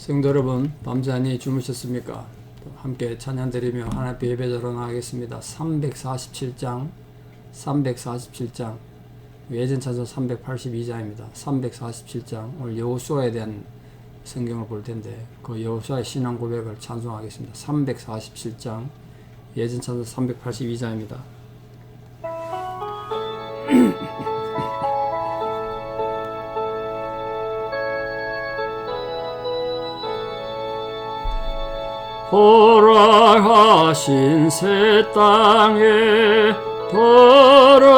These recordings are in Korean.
성도 여러분, 밤새 안녕히 주무셨습니까? 함께 찬양 드리며 하나님께 예배자로 나가겠습니다. 347장 예전 찬송 382장입니다. 347장 오늘 여호수아에 대한 성경을 볼 텐데 그 여호수아의 신앙 고백을 찬송하겠습니다. 347장 예전 찬송 382장입니다. 허락하신 새 땅에 걸어가려며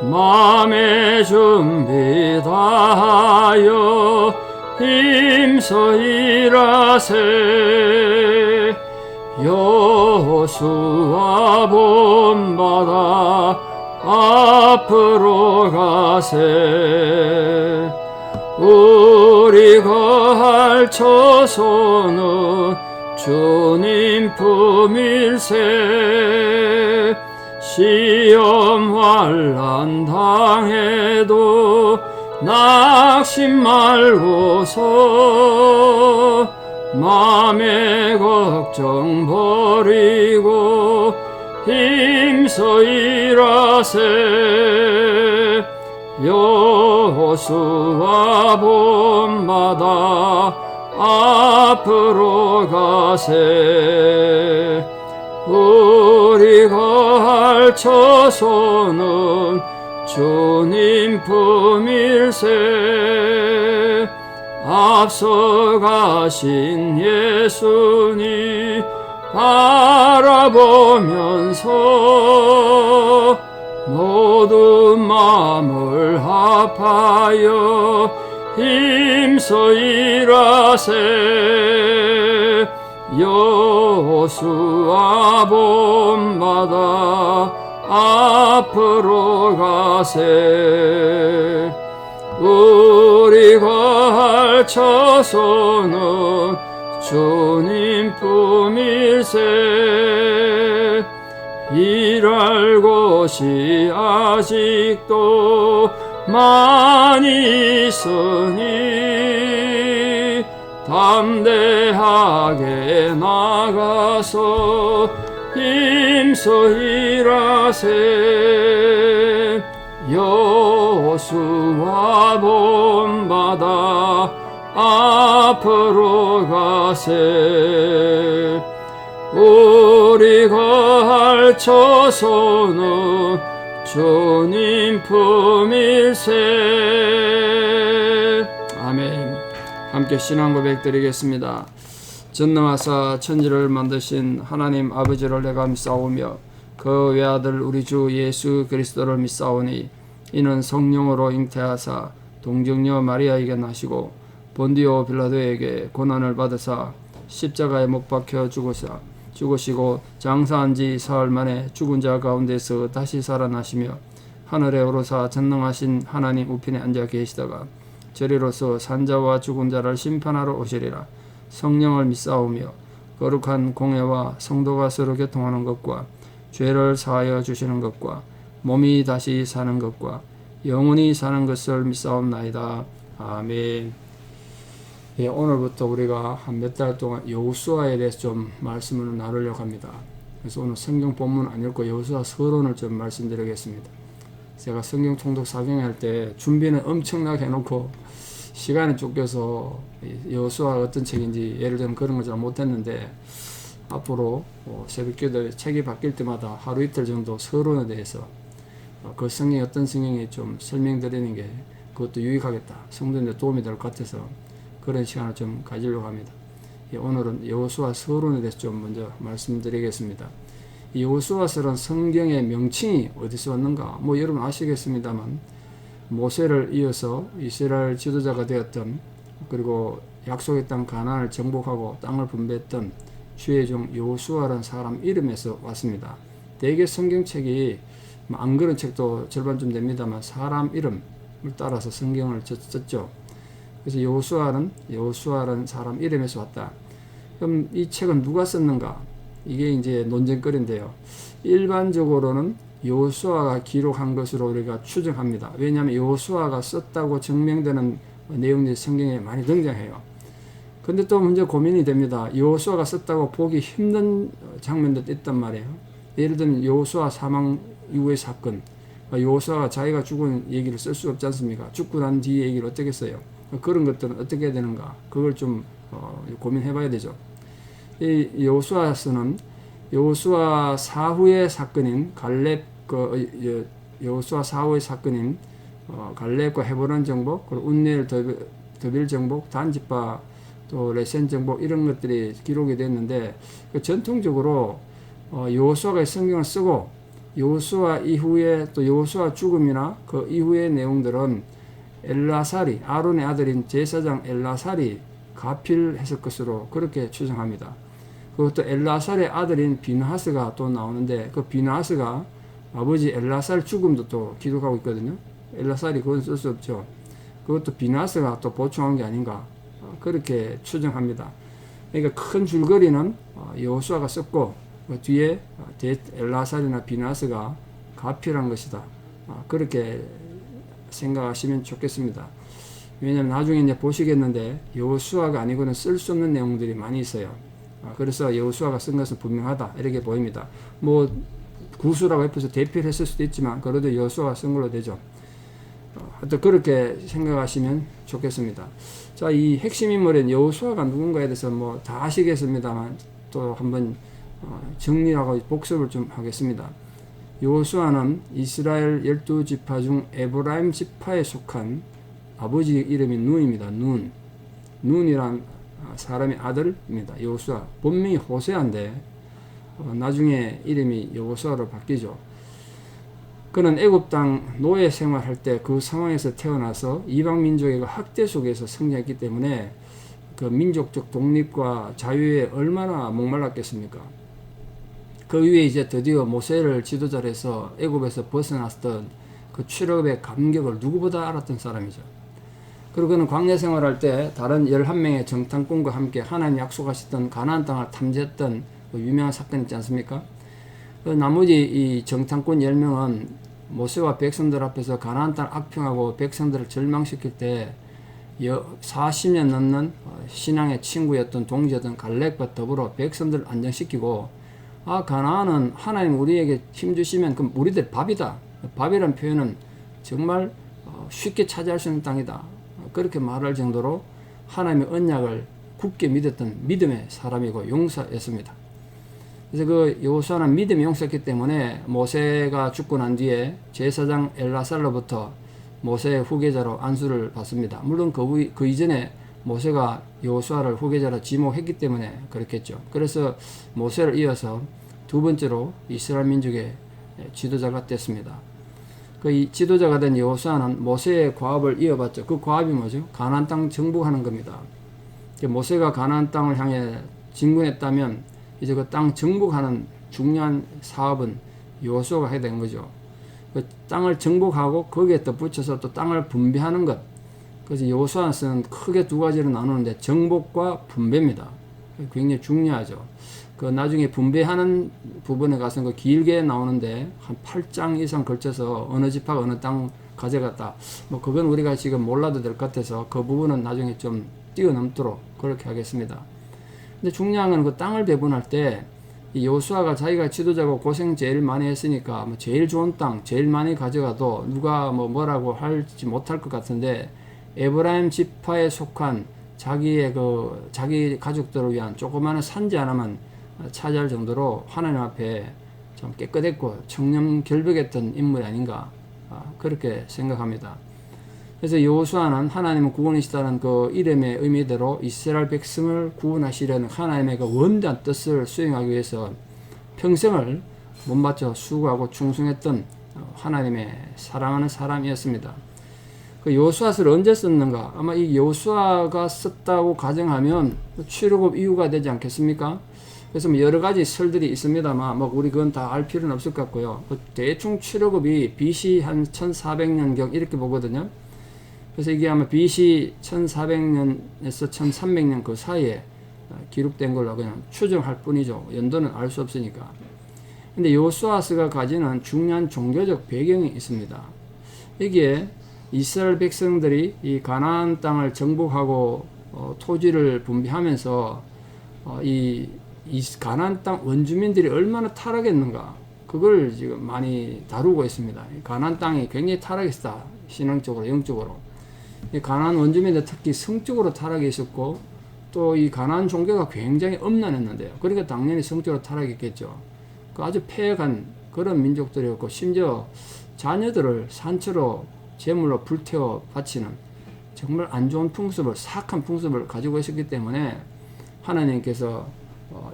마음의 준비 다하여 힘써 일하세. 여호수아 본받아 앞으로 가세. 우리 거할 처소는 주님 품일세. 시험 환난 당해도 낙심 말고서 맘의 걱정 버리고 힘써 일하세. 여호수아 본받아 앞으로 가세. 우리 거할 처소는 주님 품일세. 앞서 가신 예수님 바라보면서 모든 마음을 합하여 힘써 일하세. 여호수아 본받아 앞으로 가세. 우리 거할 처소는 주님 품일세. 일할 곳이 아직도 많이 있으니 담대하게 나가서 힘써 일하세. 여호수아 본받아 앞으로 가세. 우리 거할 처소는 주님 품일세. 아멘. 함께 신앙 고백 드리겠습니다. 전능하사 천지를 만드신 하나님 아버지를 내가 믿사오며 그 외아들 우리 주 예수 그리스도를 믿사오니 이는 성령으로 잉태하사 동정녀 마리아에게 나시고 본디오 빌라도에게 고난을 받으사 십자가에 못 박혀 죽으시고 장사한 지 사흘 만에 죽은 자 가운데서 다시 살아나시며 하늘에 오르사 전능하신 하나님 우편에 앉아 계시다가 저리로서 산자와 죽은 자를 심판하러 오시리라. 성령을 믿사오며 거룩한 공회와 성도가 서로 교통하는 것과 죄를 사하여 주시는 것과 몸이 다시 사는 것과 영원히 사는 것을 믿사옵나이다. 아멘. 예, 오늘부터 우리가 한 몇 달 동안 여호수아에 대해서 좀 말씀을 나누려고 합니다. 그래서 오늘 성경 본문 안 읽고 여호수아 서론을 좀 말씀드리겠습니다. 제가 성경 통독 사경할 때 준비는 엄청나게 해놓고 시간에 쫓겨서 여호수아가 어떤 책인지 예를 들면 그런 걸 잘 못했는데 앞으로 새벽기도 책이 바뀔 때마다 하루 이틀 정도 서론에 대해서 그 성경이 어떤 성경이 좀 설명드리는 게 그것도 유익하겠다. 성도님들 도움이 될 것 같아서 그런 시간을 좀 가지려고 합니다. 오늘은 여호수아 서론에 대해서 좀 먼저 말씀드리겠습니다. 이 여호수아서는 성경의 명칭이 어디서 왔는가? 여러분 아시겠습니다만 모세를 이어서 이스라엘 지도자가 되었던 그리고 약속의 땅 가나안을 정복하고 땅을 분배했던 주의 종 여호수아라는 사람 이름에서 왔습니다. 대개 성경책이 안 그런 책도 절반쯤 됩니다만 사람 이름을 따라서 성경을 썼죠. 그래서 여호수아라는 사람 이름에서 왔다. 그럼 이 책은 누가 썼는가? 이게 이제 논쟁거리인데요. 일반적으로는 여호수아가 기록한 것으로 우리가 추정합니다. 왜냐하면 여호수아가 썼다고 증명되는 내용들이 성경에 많이 등장해요. 근데 또 먼저 고민이 됩니다. 여호수아가 썼다고 보기 힘든 장면도 있단 말이에요. 예를 들면 여호수아 사망 이후의 사건, 여호수아가 자기가 죽은 얘기를 쓸 수 없지 않습니까? 죽고 난 뒤에 얘기를 어떻게 써요? 그런 것들은 어떻게 해야 되는가? 그걸 좀 고민해 봐야 되죠. 이 여호수아서는 여호수아 사후의 사건인 여호수아 사후의 사건인 갈렙과 헤브론 정복, 그리고 운니엘 더빌 정복, 단지파 또 레센 정복 이런 것들이 기록이 됐는데 전통적으로 여호수아가 성경을 쓰고 여호수아 이후에 또 여호수아 죽음이나 그 이후의 내용들은 엘라살이 아론의 아들인 제사장 엘라살이 가필했을 것으로 그렇게 추정합니다. 그것도 엘라살의 아들인 비느하스가 또 나오는데 그 비느하스가 아버지 엘라살 죽음도 또 기록하고 있거든요. 엘라살이 그건 쓸 수 없죠. 그것도 비느하스가 또 보충한 게 아닌가 그렇게 추정합니다. 그러니까 큰 줄거리는 여호수아가 썼고 그 뒤에 엘라살이나 비느하스가 가필한 것이다. 그렇게 생각하시면 좋겠습니다. 왜냐하면 나중에 이제 보시겠는데 여호수아가 아니고는 쓸 수 없는 내용들이 많이 있어요. 그래서 여호수아가 쓴 것은 분명하다 이렇게 보입니다. 뭐 구수라고 옆에서 대필 했을 수도 있지만 그래도 여호수아가 쓴 걸로 되죠. 하여튼 그렇게 생각하시면 좋겠습니다. 자, 이 핵심 인물인 여호수아가 누군가에 대해서 뭐 다 아시겠습니다만 또 한번 정리하고 복습을 좀 하겠습니다. 여호수아는 이스라엘 12지파 중 에브라임 지파에 속한 아버지 이름이 눈입니다. 눈이란 사람의 아들입니다. 여호수아 본명이 호세아인데 나중에 이름이 여호수아로 바뀌죠. 그는 애굽 땅 노예 생활할 때 그 상황에서 태어나서 이방 민족의 그 학대 속에서 성장했기 때문에 그 민족적 독립과 자유에 얼마나 목말랐겠습니까? 그 위에 이제 드디어 모세를 지도자로 해서 애굽에서 벗어났던 그 출애굽의 감격을 누구보다 알았던 사람이죠. 그리고 그는 광야 생활할 때 다른 11명의 정탐꾼과 함께 하나님 약속하셨던 가나안 땅을 탐지했던 그 유명한 사건 있지 않습니까? 그 나머지 이 정탐꾼 10명은 모세와 백성들 앞에서 가나안 땅을 악평하고 백성들을 절망시킬 때 40년 넘는 신앙의 친구였던 동지였던 갈렙과 더불어 백성들을 안정시키고 가나안은 하나님 우리에게 힘주시면 그럼 우리들 밥이다. 밥이라는 표현은 정말 쉽게 차지할 수 있는 땅이다. 그렇게 말할 정도로 하나님의 언약을 굳게 믿었던 믿음의 사람이고 용사였습니다. 그래서 그 여호수아는 믿음의 용사였기 때문에 모세가 죽고 난 뒤에 제사장 엘라살로부터 모세의 후계자로 안수를 받습니다. 물론 그 이전에 모세가 여호수아를 후계자로 지목했기 때문에 그렇겠죠. 그래서 모세를 이어서 두 번째로 이스라엘 민족의 지도자가 됐습니다. 그 지도자가 된 여호수아는 모세의 과업을 이어받죠. 그 과업이 뭐죠? 가나안 땅 정복하는 겁니다. 모세가 가나안 땅을 향해 진군했다면 이제 그 땅 정복하는 중요한 사업은 여호수아가 해야 되는 거죠. 그 땅을 정복하고 거기에 덧붙여서 또 땅을 분배하는 것. 그래서 여호수아는 크게 두 가지로 나누는데 정복과 분배입니다. 굉장히 중요하죠. 그 나중에 분배하는 부분에 가서는 그 길게 나오는데 한 8장 이상 걸쳐서 어느 지파가 어느 땅 가져갔다. 뭐 그건 우리가 지금 몰라도 될 것 같아서 그 부분은 나중에 좀 뛰어넘도록 그렇게 하겠습니다. 근데 중요한 건 그 땅을 배분할 때 이 여호수아가 자기가 지도자고 고생 제일 많이 했으니까 뭐 제일 좋은 땅 제일 많이 가져가도 누가 뭐라고 할지 못할 것 같은데 에브라임 지파에 속한 자기 가족들을 위한 조그마한 산지 하나만 차지할 정도로 하나님 앞에 좀 깨끗했고 청렴결백했던 인물이 아닌가 그렇게 생각합니다. 그래서 여호수아는 하나님은 구원이시다는 그 이름의 의미대로 이스라엘 백성을 구원하시려는 하나님의 그 원대한 뜻을 수행하기 위해서 평생을 몸바쳐 수고하고 충성했던 하나님의 사랑하는 사람이었습니다. 그 여호수아서를 언제 썼는가? 아마 이 여호수아가 썼다고 가정하면 출애굽 이후가 되지 않겠습니까? 그래서 뭐 여러 가지 설들이 있습니다만 뭐 우리 그건 다 알 필요는 없을 것 같고요. 대충 출애굽이 BC 한 1400년경 이렇게 보거든요. 그래서 이게 아마 BC 1400년에서 1300년 그 사이에 기록된 걸로 그냥 추정할 뿐이죠. 연도는 알 수 없으니까. 근데 여호수아서가 가지는 중요한 종교적 배경이 있습니다. 이게 이스라엘 백성들이 이 가나안 땅을 정복하고 토지를 분배하면서 이 가나안 땅 원주민들이 얼마나 타락했는가, 그걸 지금 많이 다루고 있습니다. 가나안 땅이 굉장히 타락했다. 신앙적으로, 영적으로. 이 가나안 원주민들 특히 성적으로 타락이 있었고, 또 이 가나안 종교가 굉장히 엄난했는데요. 그러니까 당연히 성적으로 타락했겠죠. 그 아주 폐역한 그런 민족들이었고, 심지어 자녀들을 산채로 제물로 불태워 바치는 정말 안 좋은 풍습을, 사악한 풍습을 가지고 있었기 때문에 하나님께서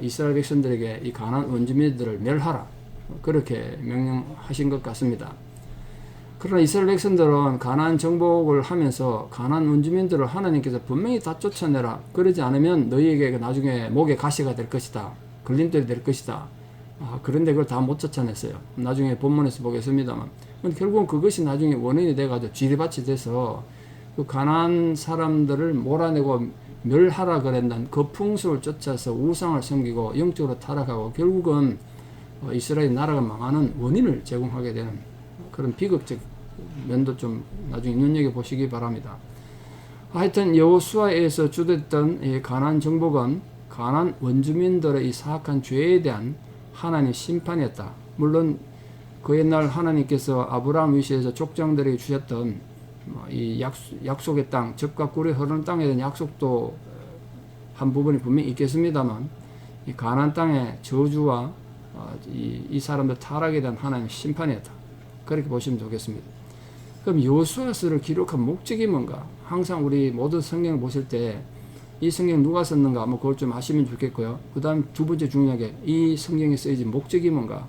이스라엘 백성들에게 이 가나안 원주민들을 멸하라, 그렇게 명령하신 것 같습니다. 그러나 이스라엘 백성들은 가나안 정복을 하면서 가나안 원주민들을 하나님께서 분명히 다 쫓아내라, 그러지 않으면 너희에게 나중에 목에 가시가 될 것이다, 걸림돌이 될 것이다. 그런데 그걸 다 못 쫓아냈어요. 나중에 본문에서 보겠습니다만, 결국은 그것이 나중에 원인이 돼가지고 쥐리밭이 돼서 그 가나안 사람들을 몰아내고 멸하라 그랬던 그 풍습을 쫓아서 우상을 섬기고 영적으로 타락하고 결국은 이스라엘 나라가 망하는 원인을 제공하게 되는 그런 비극적 면도 좀 나중에 눈여겨보시기 바랍니다. 하여튼 여호수아에서 주도했던 이 가나안 정복은 가나안 원주민들의 이 사악한 죄에 대한 하나님의 심판이었다. 물론 그 옛날 하나님께서 아브라함 위시에서 족장들에게 주셨던 이 약속의 땅, 젖과 꿀이 흐르는 땅에 대한 약속도 한 부분이 분명히 있겠습니다만, 이 가나안 땅의 저주와 이 사람들 타락에 대한 하나님의 심판이었다. 그렇게 보시면 좋겠습니다. 그럼 여호수아서를 기록한 목적이 뭔가? 항상 우리 모든 성경을 보실 때 이 성경 누가 썼는가, 그걸 좀 아시면 좋겠고요. 그 다음 두 번째 중요하게 이 성경에 쓰여진 목적이 뭔가?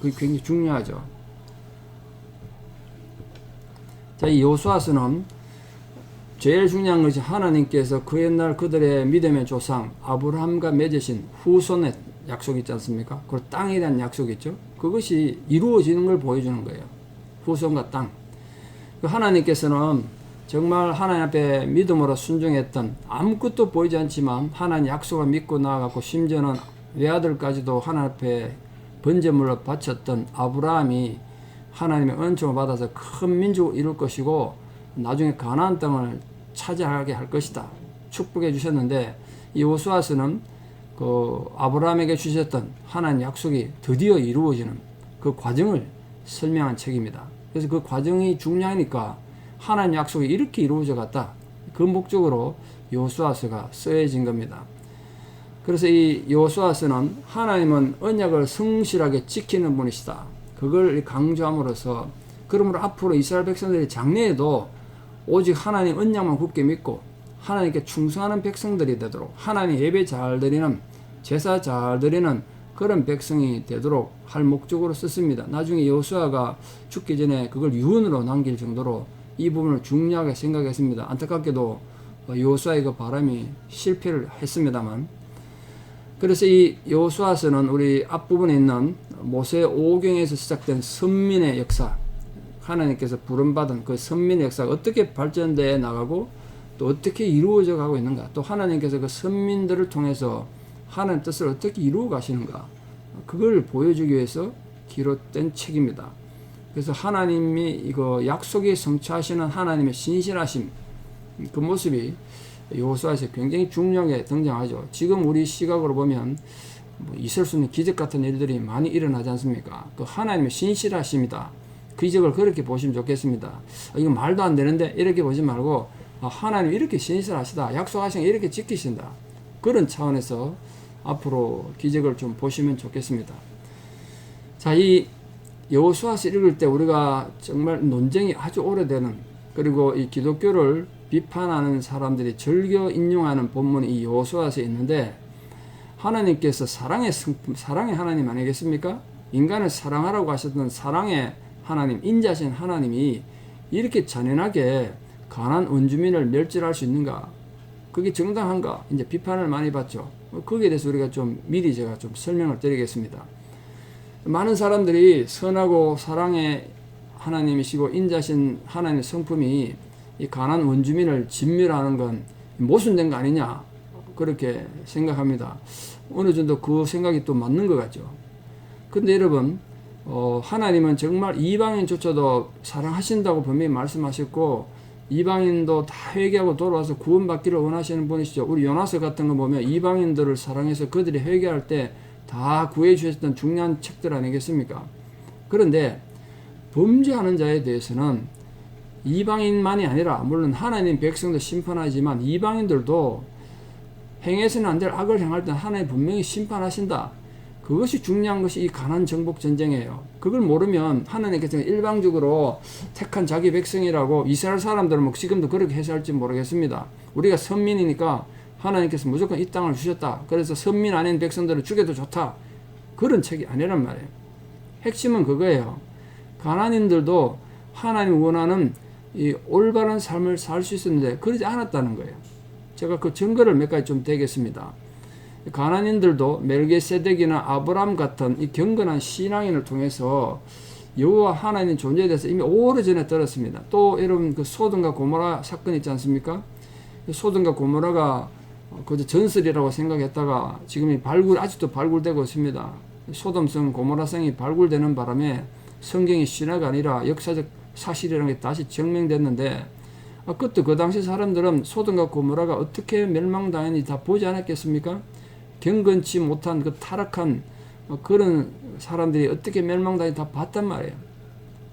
그게 굉장히 중요하죠. 자, 이 여호수아서는 제일 중요한 것이 하나님께서 그 옛날 그들의 믿음의 조상 아브라함과 맺으신 후손의 약속이 있지 않습니까? 그 땅에 대한 약속이 있죠. 그것이 이루어지는 걸 보여주는 거예요. 후손과 땅. 하나님께서는 정말 하나님 앞에 믿음으로 순종했던, 아무것도 보이지 않지만 하나님 약속을 믿고 나아갔고 심지어는 외아들까지도 하나님 앞에 번제물로 바쳤던 아브라함이 하나님의 은총을 받아서 큰 민족을 이룰 것이고 나중에 가나안 땅을 차지하게 할 것이다, 축복해 주셨는데, 이 여호수아서는 그 아브라함에게 주셨던 하나님 약속이 드디어 이루어지는 그 과정을 설명한 책입니다. 그래서 그 과정이 중요하니까 하나님 약속이 이렇게 이루어져 갔다, 그 목적으로 여호수아서가 쓰여진 겁니다. 그래서 이 여호수아서는 하나님은 언약을 성실하게 지키는 분이시다, 그걸 강조함으로써, 그러므로 앞으로 이스라엘 백성들이 장래에도 오직 하나님 언약만 굳게 믿고 하나님께 충성하는 백성들이 되도록, 하나님 예배 잘 드리는, 제사 잘 드리는 그런 백성이 되도록 할 목적으로 썼습니다. 나중에 여호수아가 죽기 전에 그걸 유언으로 남길 정도로 이 부분을 중요하게 생각했습니다. 안타깝게도 여호수아의 그 바람이 실패를 했습니다만, 그래서 이 여호수아서는 우리 앞부분에 있는 모세 오경에서 시작된 선민의 역사, 하나님께서 부름받은 그 선민의 역사가 어떻게 발전되어 나가고 또 어떻게 이루어져 가고 있는가, 또 하나님께서 그 선민들을 통해서 하나님 뜻을 어떻게 이루어 가시는가, 그걸 보여주기 위해서 기록된 책입니다. 그래서 하나님이 이거 약속이 성취하시는 하나님의 신실하심, 그 모습이 여호수아에서 굉장히 중요하게 등장하죠. 지금 우리 시각으로 보면 있을 수 있는 기적 같은 일들이 많이 일어나지 않습니까? 그 하나님의 신실하심이다, 기적을 그렇게 보시면 좋겠습니다. 이거 말도 안 되는데 이렇게 보지 말고 하나님 이렇게 신실하시다, 약속하신 게 이렇게 지키신다, 그런 차원에서 앞으로 기적을 좀 보시면 좋겠습니다. 자, 이 여호수아서 읽을 때 우리가 정말 논쟁이 아주 오래되는, 그리고 이 기독교를 비판하는 사람들이 즐겨 인용하는 본문이 이 여호수아서에 있는데, 하나님께서 사랑의 성품, 사랑의 하나님 아니겠습니까? 인간을 사랑하라고 하셨던 사랑의 하나님, 인자신 하나님이 이렇게 잔인하게 가나안 원주민을 멸절할 수 있는가? 그게 정당한가? 이제 비판을 많이 받죠. 거기에 대해서 우리가 좀 미리 제가 좀 설명을 드리겠습니다. 많은 사람들이 선하고 사랑의 하나님이시고 인자신 하나님의 성품이 이 가나안 원주민을 진멸하는 건 모순된 거 아니냐, 그렇게 생각합니다. 어느 정도 그 생각이 또 맞는 것 같죠. 근데 여러분, 하나님은 정말 이방인조차도 사랑하신다고 분명히 말씀하셨고 이방인도 다 회개하고 돌아와서 구원받기를 원하시는 분이시죠. 우리 요나서 같은 거 보면 이방인들을 사랑해서 그들이 회개할 때 다 구해 주셨던 중요한 책들 아니겠습니까? 그런데 범죄하는 자에 대해서는 이방인만이 아니라 물론 하나님 백성도 심판하지만 이방인들도 행해서는 안 될 악을 행할 때 하나님 분명히 심판하신다. 그것이 중요한 것이 이 가나안 정복 전쟁이에요. 그걸 모르면 하나님께서 일방적으로 택한 자기 백성이라고 이스라엘 사람들은 뭐 지금도 그렇게 해석할지 모르겠습니다. 우리가 선민이니까 하나님께서 무조건 이 땅을 주셨다. 그래서 선민 아닌 백성들을 죽여도 좋다. 그런 책이 아니란 말이에요. 핵심은 그거예요. 가나안인들도 하나님 원하는 이 올바른 삶을 살 수 있었는데 그러지 않았다는 거예요. 제가 그 증거를 몇 가지 좀 대겠습니다. 가나안인들도 멜기세덱이나 아브람 같은 이 경건한 신앙인을 통해서 여호와 하나님 존재에 대해서 이미 오래전에 들었습니다. 또 여러분 그 소돔과 고모라 사건 있지 않습니까? 소돔과 고모라가 그저 전설이라고 생각했다가 지금 아직도 발굴되고 있습니다. 소돔성 고모라성이 발굴되는 바람에 성경이 신화가 아니라 역사적 사실이라는 게 다시 증명됐는데 그때 그 당시 사람들은 소돔과 고모라가 어떻게 멸망당했는지 다 보지 않았겠습니까? 경건치 못한 그 타락한 그런 사람들이 어떻게 멸망당했는지 다 봤단 말이에요.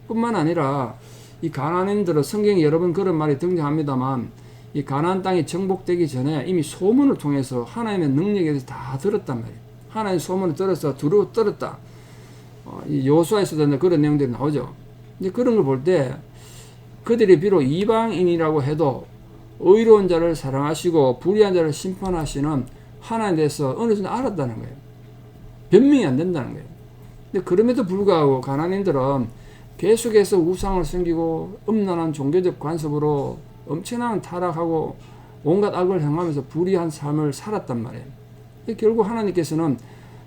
뿐만 아니라 이 가나안인들은 성경에 여러 번 그런 말이 등장합니다만 이 가나안 땅이 정복되기 전에 이미 소문을 통해서 하나님의 능력에 대해서 다 들었단 말이에요. 하나님의 소문을 들어서 두루 떨었다. 이 여호수아에서도 그런 내용들이 나오죠. 이제 그런 걸 볼 때 그들이 비록 이방인이라고 해도 의로운 자를 사랑하시고 불의한 자를 심판하시는 하나님에 대해서 어느 정도 알았다는 거예요. 변명이 안 된다는 거예요. 근데 그럼에도 불구하고 가나안인들은 계속해서 우상을 섬기고 음란한 종교적 관습으로 엄청난 타락하고 온갖 악을 행하면서 불의한 삶을 살았단 말이에요. 결국 하나님께서는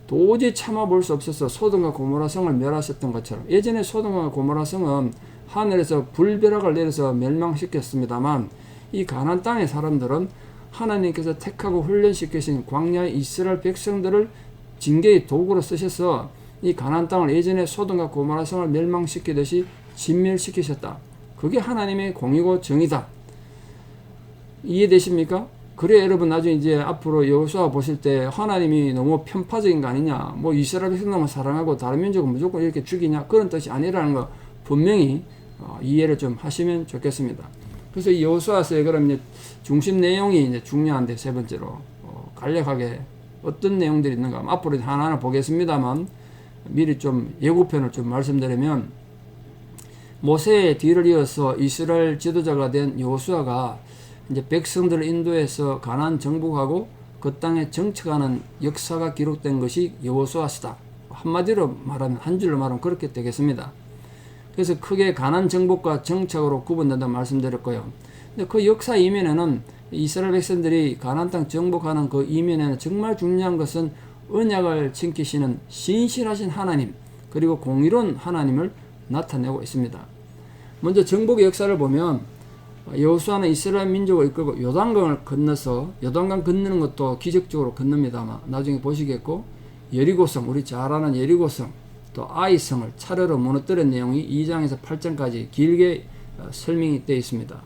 도저히 참아볼 수 없어서 소돔과 고모라 성을 멸하셨던 것처럼 예전에 소돔과 고모라 성은 하늘에서 불벼락을 내려서 멸망시켰습니다만 이 가나안 땅의 사람들은 하나님께서 택하고 훈련시키신 광야의 이스라엘 백성들을 징계의 도구로 쓰셔서 이 가나안 땅을 예전에 소돔과 고모라 성을 멸망시키듯이 진멸시키셨다. 그게 하나님의 공의고 정의다. 이해되십니까? 그래 여러분 나중에 이제 앞으로 여호수아 보실 때 하나님이 너무 편파적인 거 아니냐, 뭐 이스라엘 백성만 사랑하고 다른 민족은 무조건 이렇게 죽이냐, 그런 뜻이 아니라는 거 분명히 이해를 좀 하시면 좋겠습니다. 그래서 이 여호수아서의 그럼 이제 중심 내용이 이제 중요한데 세 번째로 간략하게 어떤 내용들이 있는가 앞으로 하나하나 보겠습니다만 미리 좀 예고편을 좀 말씀드리면 모세의 뒤를 이어서 이스라엘 지도자가 된 여호수아가 이제 백성들을 인도해서 가나안 정복하고 그 땅에 정착하는 역사가 기록된 것이 여호수아서다. 한마디로 말하면 한 줄로 말하면 그렇게 되겠습니다. 그래서 크게 가나안 정복과 정착으로 구분된다고 말씀드렸고요. 근데 그 역사 이면에는 이스라엘 백성들이 가나안 땅 정복하는 그 이면에는 정말 중요한 것은 언약을 지키시는 신실하신 하나님 그리고 공의로운 하나님을 나타내고 있습니다. 먼저 정복의 역사를 보면 여호수아는 이스라엘 민족을 이끌고 요단강을 건너서 요단강 건너는 것도 기적적으로 건넙니다만 나중에 보시겠고 여리고성 우리 잘 아는 여리고성 또 아이성을 차례로 무너뜨린 내용이 2장에서 8장까지 길게 설명이 되어 있습니다.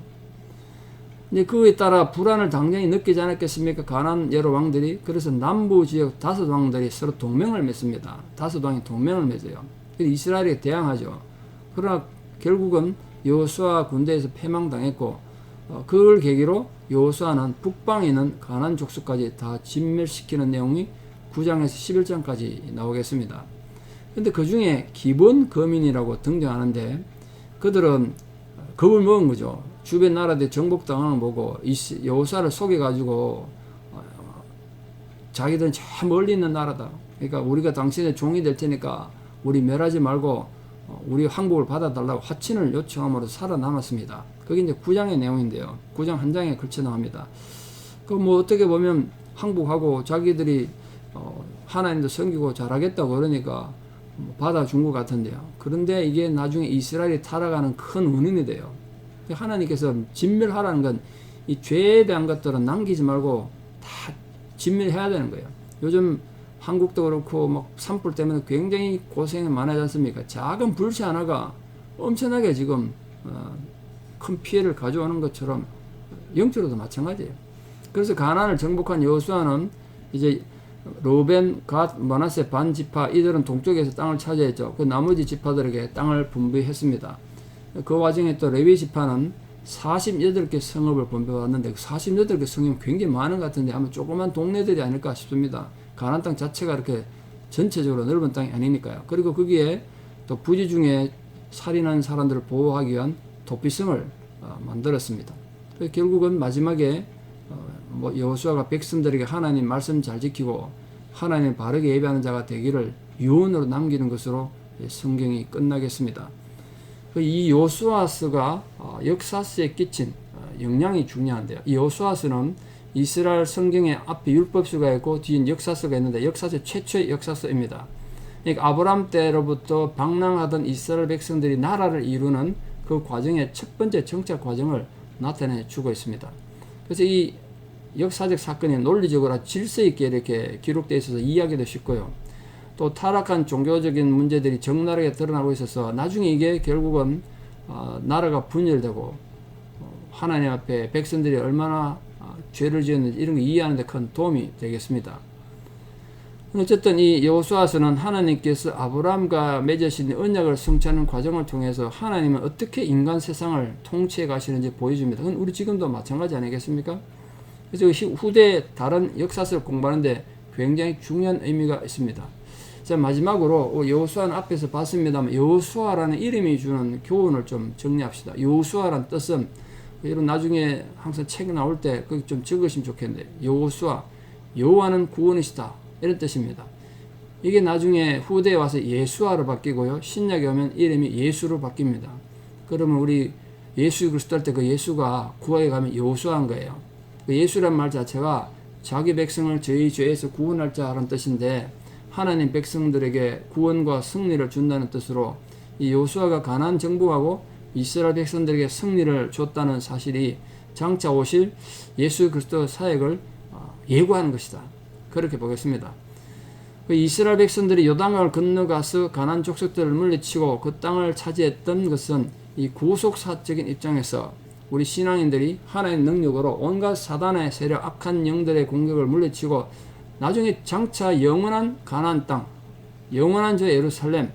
근데 그에 따라 불안을 당연히 느끼지 않았겠습니까? 가나안 여러 왕들이. 그래서 남부 지역 5 왕들이 서로 동맹을 맺습니다. 5 왕이 동맹을 맺어요. 그래서 이스라엘에 대항하죠. 그러나 결국은 여호수아 군대에서 패망당했고 그걸 계기로 여호수아는 북방에 있는 가나안 족속까지 다 진멸시키는 내용이 9장에서 11장까지 나오겠습니다. 근데 그 중에 기본 거민이라고 등장하는데 그들은 겁을 먹은 거죠. 주변 나라들 정복당하는 거 보고 여호수아를 속여가지고 자기들은 저 멀리 있는 나라다. 그러니까 우리가 당신의 종이 될 테니까 우리 멸하지 말고 우리 항복을 받아달라고 화친을 요청함으로 살아남았습니다. 그게 이제 9장의 내용인데요. 9장 한 장에 걸쳐 나옵니다. 그 뭐 어떻게 보면 항복하고 자기들이 하나님도 섬기고 잘하겠다고 그러니까 받아준 것 같은데요. 그런데 이게 나중에 이스라엘이 타락하는 큰 원인이 돼요. 하나님께서 진멸하라는 건 이 죄에 대한 것들은 남기지 말고 다 진멸해야 되는 거예요. 요즘 한국도 그렇고 막 산불 때문에 굉장히 고생이 많아지 않습니까? 작은 불씨 하나가 엄청나게 지금 큰 피해를 가져오는 것처럼 영적으로도 마찬가지예요. 그래서 가나안을 정복한 여호수아는 이제 르우벤, 갓, 므낫세 반 지파 이들은 동쪽에서 땅을 차지했죠. 그 나머지 지파들에게 땅을 분배했습니다. 그 와중에 또 레위 지파는 48개 성읍을 분배받았는데 48개 성이면 굉장히 많은 것 같은데 아마 조그만 동네들이 아닐까 싶습니다. 가나안 땅 자체가 이렇게 전체적으로 넓은 땅이 아니니까요. 그리고 거기에 또 부지 중에 살인한 사람들을 보호하기 위한 도피성을 만들었습니다. 결국은 마지막에 여호수아가 백성들에게 하나님 말씀 잘 지키고 하나님 바르게 예배하는 자가 되기를 유언으로 남기는 것으로 성경이 끝나겠습니다. 이 여호수아서가 역사서에 끼친 영향이 중요한데요. 이 여호수아서는 이스라엘 성경에 앞에 율법서가 있고 뒤엔 역사서가 있는데 역사서 최초의 역사서입니다. 그러니까 아브라함 때로부터 방랑하던 이스라엘 백성들이 나라를 이루는 그 과정의 첫 번째 정착 과정을 나타내 주고 있습니다. 그래서 이 역사적 사건이 논리적으로 질서 있게 이렇게 기록되어 있어서 이해하기도 쉽고요. 또 타락한 종교적인 문제들이 적나라하게 드러나고 있어서 나중에 이게 결국은 나라가 분열되고 하나님 앞에 백성들이 얼마나 죄를 지었는지 이런 거 이해하는 데 큰 도움이 되겠습니다. 어쨌든 이 여호수아서는 하나님께서 아브라함과 맺으신 언약을 성취하는 과정을 통해서 하나님은 어떻게 인간 세상을 통치해 가시는지 보여줍니다. 그건 우리 지금도 마찬가지 아니겠습니까? 그래서 후대 다른 역사서를 공부하는데 굉장히 중요한 의미가 있습니다. 자, 마지막으로 여호수아는 앞에서 봤습니다만 여호수아라는 이름이 주는 교훈을 좀 정리합시다. 여호수아라는 뜻은 여러분 나중에 항상 책 나올 때 거기 좀 적으시면 좋겠는데 여호수아, 여호와는 구원이시다 이런 뜻입니다. 이게 나중에 후대에 와서 예수아로 바뀌고요. 신약에 오면 이름이 예수로 바뀝니다. 그러면 우리 예수 그리스도 할 때 그 예수가 구하에 가면 여호수아인 거예요. 그 예수란 말 자체가 자기 백성을 저희 죄에서 구원할 자라는 뜻인데 하나님 백성들에게 구원과 승리를 준다는 뜻으로 이 여호수아가 가나안 정복하고 이스라엘 백성들에게 승리를 줬다는 사실이 장차 오실 예수 그리스도 사역을 예고하는 것이다. 그렇게 보겠습니다. 이스라엘 백성들이 요단강을 건너가서 가나안 족속들을 물리치고 그 땅을 차지했던 것은 이 구속사적인 입장에서 우리 신앙인들이 하나님의 능력으로 온갖 사단의 세력, 악한 영들의 공격을 물리치고 나중에 장차 영원한 가나안 땅, 영원한 저 예루살렘,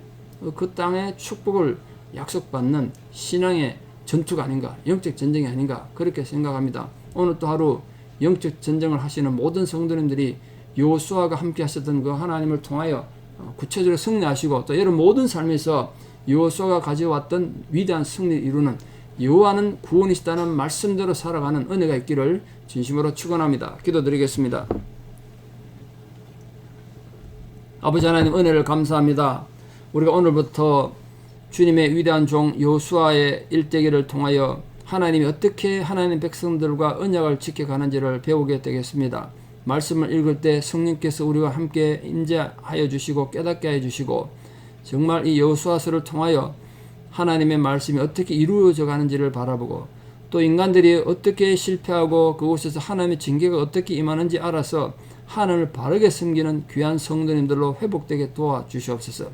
그 땅의 축복을 약속받는 신앙의 전투가 아닌가, 영적 전쟁이 아닌가 그렇게 생각합니다. 오늘 또 하루 영적 전쟁을 하시는 모든 성도님들이 여호수아가 함께 하셨던 그 하나님을 통하여 구체적으로 승리하시고 또 여러분 모든 삶에서 여호수아가 가져왔던 위대한 승리를 이루는 여호와는 구원이시다는 말씀대로 살아가는 은혜가 있기를 진심으로 축원합니다. 기도드리겠습니다. 아버지 하나님 은혜를 감사합니다. 우리가 오늘부터 주님의 위대한 종 여호수아의 일대기를 통하여 하나님이 어떻게 하나님 백성들과 언약을 지켜가는지를 배우게 되겠습니다. 말씀을 읽을 때 성령께서 우리와 함께 임재하여 주시고 깨닫게 하여 주시고 정말 이 여호수아서를 통하여 하나님의 말씀이 어떻게 이루어져 가는지를 바라보고 또 인간들이 어떻게 실패하고 그곳에서 하나님의 징계가 어떻게 임하는지 알아서 하나님을 바르게 섬기는 귀한 성도님들로 회복되게 도와주시옵소서.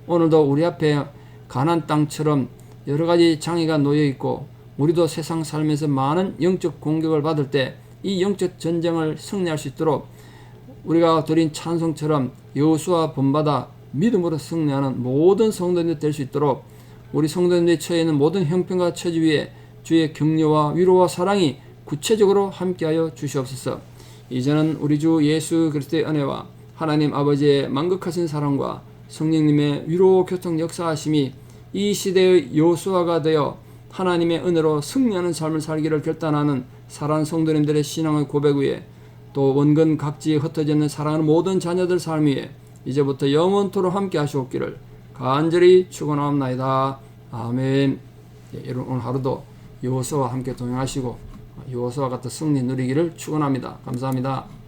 오늘도 우리 앞에 가나안 땅처럼 여러 가지 장애가 놓여 있고 우리도 세상 살면서 많은 영적 공격을 받을 때 이 영적 전쟁을 승리할 수 있도록 우리가 드린 찬송처럼 여호수아 본받아 믿음으로 승리하는 모든 성도님들 될 수 있도록 우리 성도님들이 처해 있는 모든 형편과 처지 위에 주의 격려와 위로와 사랑이 구체적으로 함께하여 주시옵소서. 이제는 우리 주 예수 그리스도의 은혜와 하나님 아버지의 만극하신 사랑과 성령님의 위로 교통 역사하심이 이 시대의 여호수아가 되어 하나님의 은혜로 승리하는 삶을 살기를 결단하는 사랑하는 성도님들의 신앙의 고백 위에 또 원근 각지에 흩어져 있는 사랑하는 모든 자녀들 삶 위에 이제부터 영원토록 함께 하시옵기를 간절히 축원하옵나이다. 아멘. 여러분 오늘 하루도 여호수아와 함께 동행하시고 여호수아 같은 승리 누리기를 축원합니다. 감사합니다.